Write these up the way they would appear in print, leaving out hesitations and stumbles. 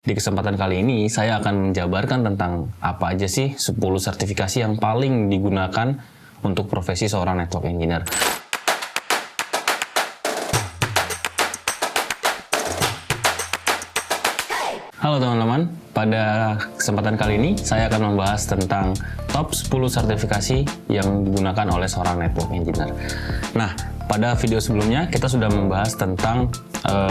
Di kesempatan kali ini, saya akan menjabarkan tentang apa aja sih 10 sertifikasi yang paling digunakan untuk profesi seorang network engineer. Halo teman-teman, pada kesempatan kali ini saya akan membahas tentang top 10 sertifikasi yang digunakan oleh seorang network engineer. Nah, pada video sebelumnya kita sudah membahas tentang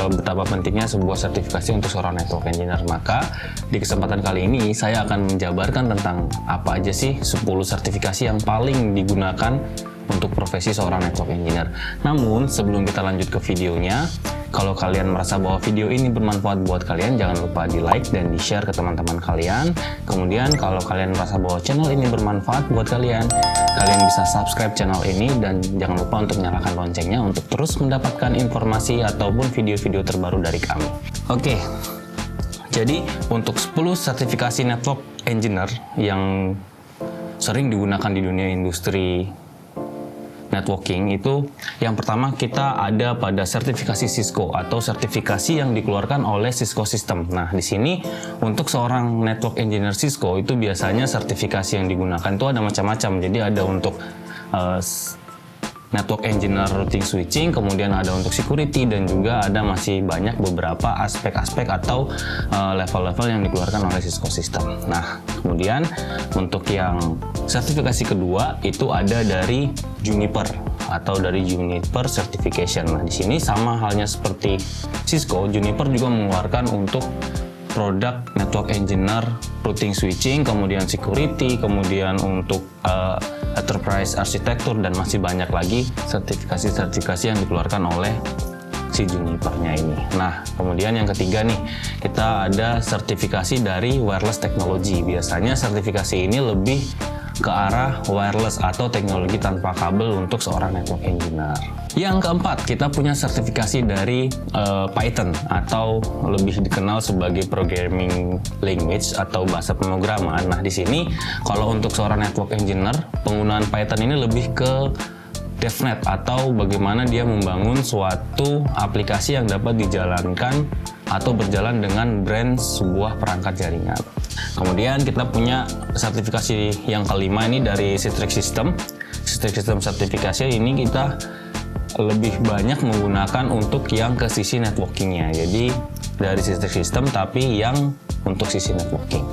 betapa pentingnya sebuah sertifikasi untuk seorang network engineer. Maka di kesempatan kali ini saya akan menjabarkan tentang apa aja sih 10 sertifikasi yang paling digunakan untuk profesi seorang network engineer. Namun sebelum kita lanjut ke videonya, kalau kalian merasa bahwa video ini bermanfaat buat kalian, jangan lupa di like dan di share ke teman-teman kalian. Kemudian kalau kalian merasa bahwa channel ini bermanfaat buat kalian, kalian bisa subscribe channel ini dan jangan lupa untuk nyalakan loncengnya untuk terus mendapatkan informasi ataupun video-video terbaru dari kami. Oke, jadi untuk 10 sertifikasi network engineer yang sering digunakan di dunia industri networking itu, yang pertama kita ada pada sertifikasi Cisco atau sertifikasi yang dikeluarkan oleh Cisco System. Nah, di sini untuk seorang network engineer Cisco itu biasanya sertifikasi yang digunakan itu ada macam-macam. Jadi ada untuk network engineer routing switching, kemudian ada untuk security, dan juga ada masih banyak beberapa aspek-aspek atau level-level yang dikeluarkan oleh Cisco System. Nah, kemudian untuk yang sertifikasi kedua itu ada dari Juniper atau dari Juniper Certification. Nah, di sini sama halnya seperti Cisco, Juniper juga mengeluarkan untuk produk network engineer routing switching, kemudian security, kemudian untuk enterprise arsitektur, dan masih banyak lagi sertifikasi-sertifikasi yang dikeluarkan oleh si Juniper-nya ini. Nah, kemudian yang ketiga nih, kita ada sertifikasi dari wireless technology. Biasanya sertifikasi ini lebih ke arah wireless atau teknologi tanpa kabel untuk seorang network engineer. Yang keempat, kita punya sertifikasi dari Python atau lebih dikenal sebagai programming language atau bahasa pemrograman. Nah, di sini kalau untuk seorang network engineer, penggunaan Python ini lebih ke DevNet atau bagaimana dia membangun suatu aplikasi yang dapat dijalankan atau berjalan dengan brand sebuah perangkat jaringan. Kemudian kita punya sertifikasi yang kelima ini dari Citrix System. Citrix System sertifikasi ini kita lebih banyak menggunakan untuk yang ke sisi networkingnya. Jadi dari Citrix System tapi yang untuk sisi networking.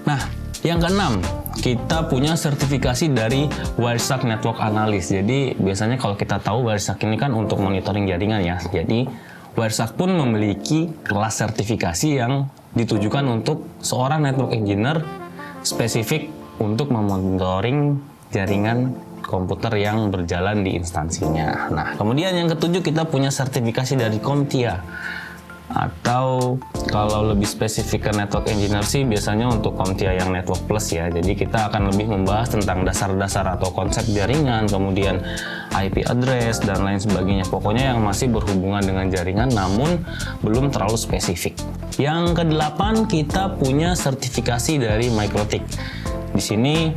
Nah, yang keenam, kita punya sertifikasi dari Wireshark Network Analyst. Jadi biasanya kalau kita tahu Wireshark ini kan untuk monitoring jaringan ya. Jadi Wireshark pun memiliki kelas sertifikasi yang ditujukan untuk seorang network engineer spesifik untuk memonitoring jaringan komputer yang berjalan di instansinya. Nah, kemudian yang ketujuh kita punya sertifikasi dari CompTIA, atau kalau lebih spesifik ke network engineer sih biasanya untuk CompTIA yang network plus ya. Jadi kita akan lebih membahas tentang dasar-dasar atau konsep jaringan, kemudian IP address dan lain sebagainya. Pokoknya yang masih berhubungan dengan jaringan namun belum terlalu spesifik. Yang kedelapan, kita punya sertifikasi dari MikroTik. Di sini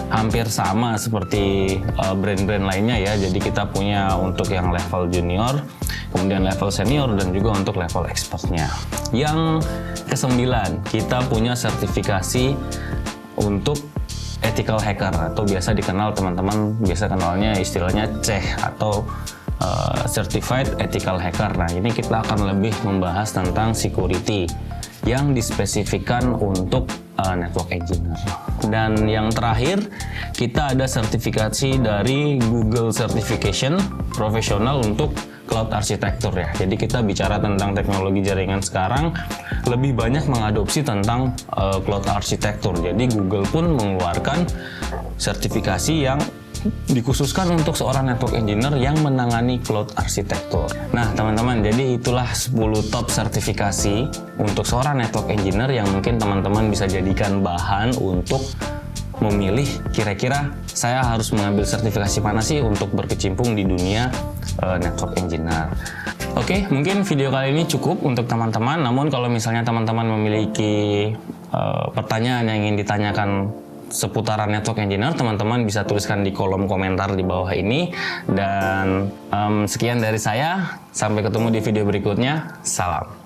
hampir sama seperti brand-brand lainnya ya. Jadi kita punya untuk yang level junior, kemudian level senior, dan juga untuk level expertnya. Yang kesembilan, kita punya sertifikasi untuk ethical hacker atau biasa dikenal teman-teman biasa kenalnya istilahnya CEH atau Certified Ethical Hacker. Nah, ini kita akan lebih membahas tentang security yang dispesifikkan untuk network engineer. Dan yang terakhir, kita ada sertifikasi dari Google Certification Professional untuk Cloud Architecture ya. Jadi kita bicara tentang teknologi jaringan sekarang lebih banyak mengadopsi tentang Cloud Architecture. Jadi Google pun mengeluarkan sertifikasi yang dikhususkan untuk seorang network engineer yang menangani cloud architecture. Nah, teman-teman, jadi itulah 10 top sertifikasi untuk seorang network engineer yang mungkin teman-teman bisa jadikan bahan untuk memilih kira-kira saya harus mengambil sertifikasi mana sih untuk berkecimpung di dunia network engineer. Oke, mungkin video kali ini cukup untuk teman-teman. Namun kalau misalnya teman-teman memiliki pertanyaan yang ingin ditanyakan seputaran network engineer, teman-teman bisa tuliskan di kolom komentar di bawah ini. Dan sekian dari saya, sampai ketemu di video berikutnya. Salam.